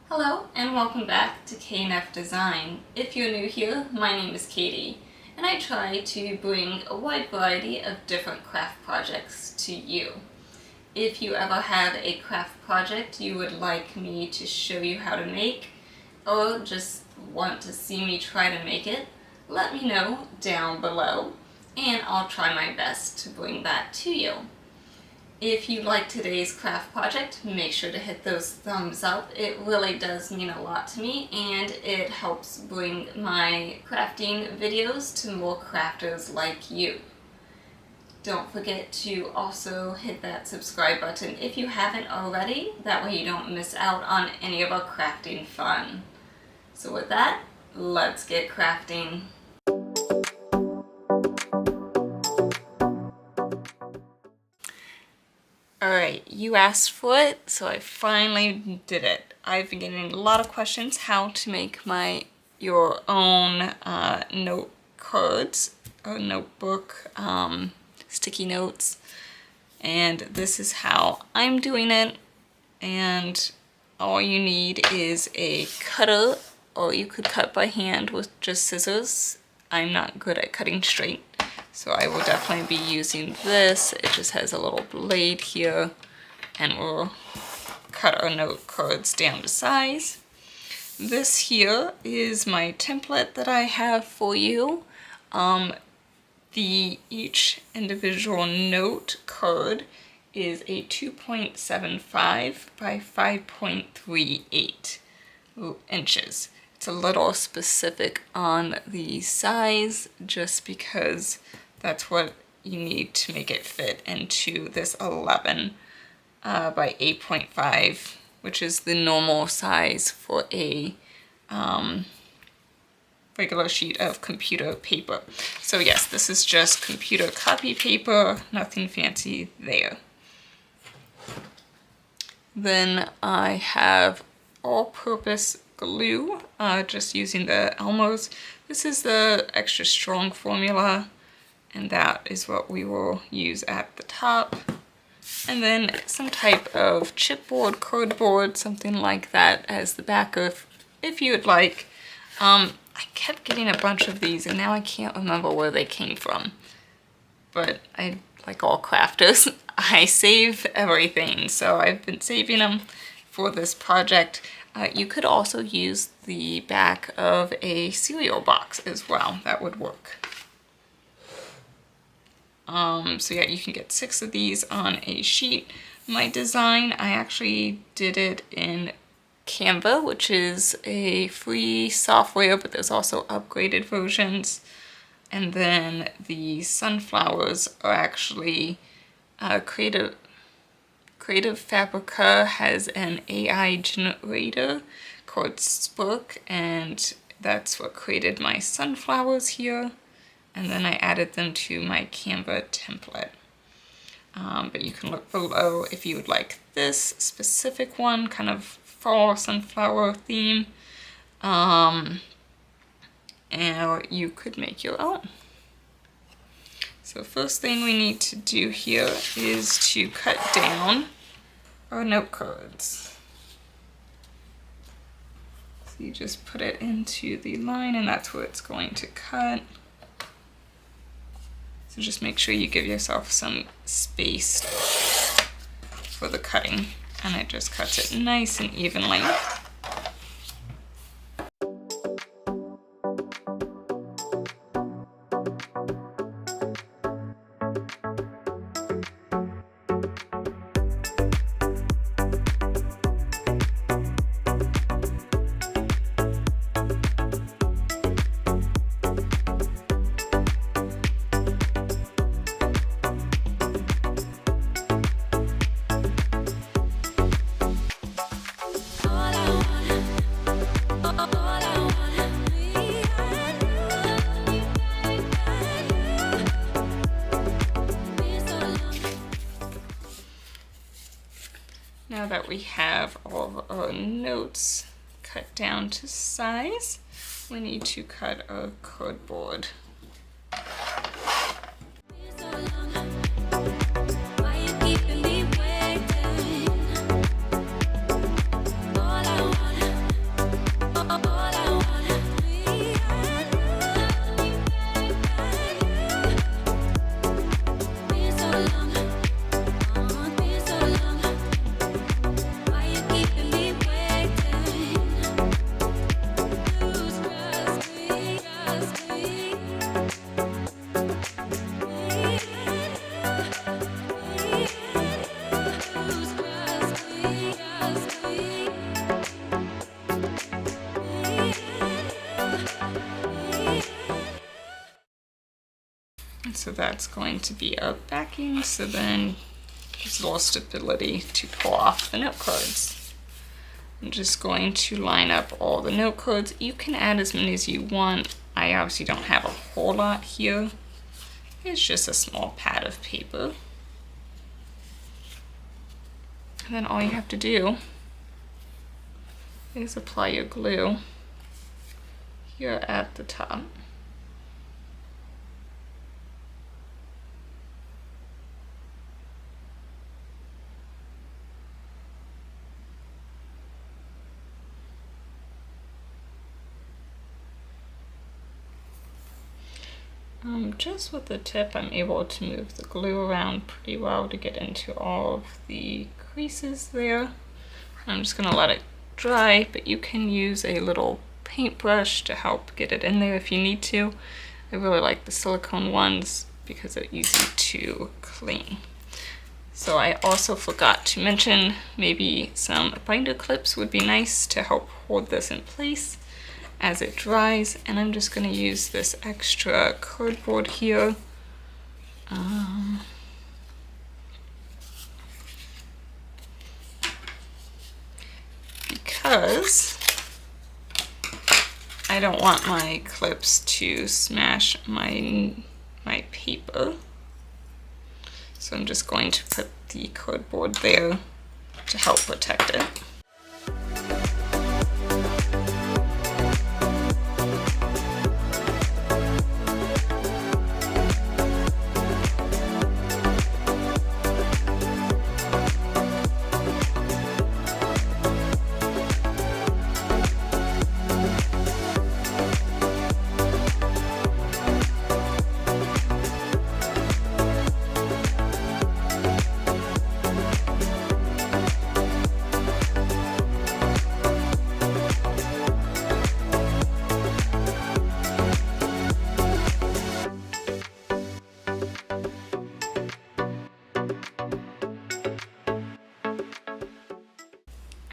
Hello and welcome back to KNF Design. If you're new here, my name is Katie and I try to bring a wide variety of different craft projects to you. If you ever have a craft project you would like me to show you how to make or just want to see me try to make it, let me know down below and I'll try my best to bring that to you. If you like today's craft project, make sure to hit those thumbs up. It really does mean a lot to me and it helps bring my crafting videos to more crafters like you. Don't forget to also hit that subscribe button if you haven't already. That way you don't miss out on any of our crafting fun. So with that, let's get crafting. Alright, you asked for it, so I finally did it. I've been getting a lot of questions how to make your own note cards or notebook, sticky notes, and this is how I'm doing it. And all you need is a cutter, or you could cut by hand with just scissors. I'm not good at cutting straight, so I will definitely be using this. It just has a little blade here, and we'll cut our note cards down to size. This here is my template that I have for you. Each individual note card is a 2.75 by 5.38 inches. It's a little specific on the size just because that's what you need to make it fit into this 11 by 8.5, which is the normal size for a regular sheet of computer paper. So yes, this is just computer copy paper, nothing fancy there. Then I have all-purpose glue, just using the Elmer's. This is the extra strong formula, and that is what we will use at the top. And then some type of chipboard, cardboard, something like that as the backer if you would like. I kept getting a bunch of these and now I can't remember where they came from. But like all crafters, I save everything. So I've been saving them for this project. You could also use the back of a cereal box as well. That would work. So yeah, you can get 6 of these on a sheet. My design, I actually did it in Canva, which is a free software, but there's also upgraded versions. And then the sunflowers are actually Creative Fabrica has an AI generator called Spark, and that's what created my sunflowers here. And then I added them to my Canva template. But you can look below if you would like this specific one, kind of fall sunflower theme. And you could make your own. So first thing we need to do here is to cut down our note cards. So you just put it into the line and that's where it's going to cut. So just make sure you give yourself some space for the cutting, and it just cuts it nice and evenly. Now that we have all of our notes cut down to size, we need to cut our cardboard. so that's going to be our backing, so then there's a little stability to pull off the note cards. I'm just going to line up all the note cards. You can add as many as you want. I obviously don't have a whole lot here. It's just a small pad of paper. And then all you have to do is apply your glue here at the top. Just with the tip, I'm able to move the glue around pretty well to get into all of the creases there. I'm just gonna let it dry, but you can use a little paintbrush to help get it in there if you need to. I really like the silicone ones because they're easy to clean. So I also forgot to mention maybe some binder clips would be nice to help hold this in place as it dries, and I'm just going to use this extra cardboard here. Because I don't want my clips to smash my paper. So I'm just going to put the cardboard there to help protect it.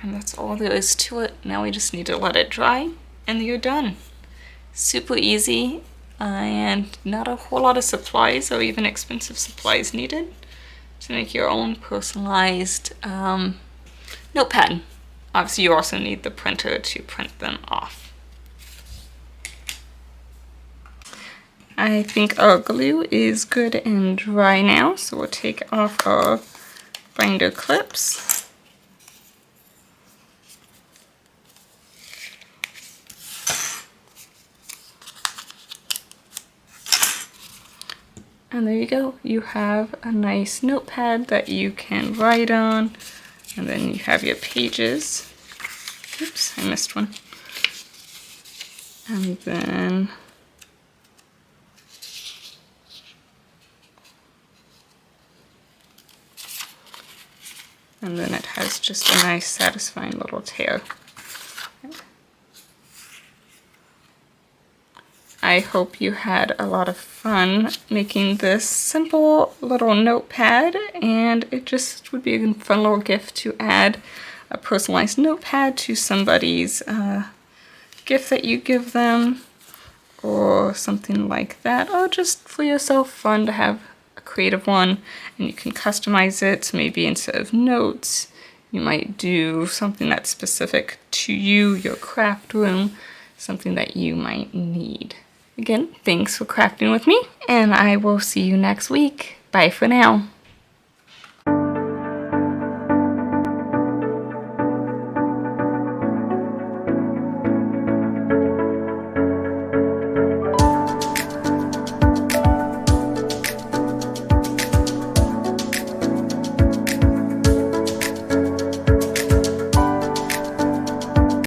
And that's all there is to it. Now we just need to let it dry and you're done. Super easy and not a whole lot of supplies or even expensive supplies needed to make your own personalized notepad. Obviously you also need the printer to print them off. I think our glue is good and dry now, so we'll take off our binder clips. And there you go, you have a nice notepad that you can write on, and then you have your pages. Oops, I missed one. And then it has just a nice satisfying little tail. I hope you had a lot of fun making this simple little notepad, and it just would be a fun little gift to add a personalized notepad to somebody's gift that you give them or something like that, or just for yourself, fun to have a creative one, and you can customize it. So maybe instead of notes you might do something that's specific to you, your craft room, something that you might need. Again, thanks for crafting with me, and I will see you next week. Bye for now.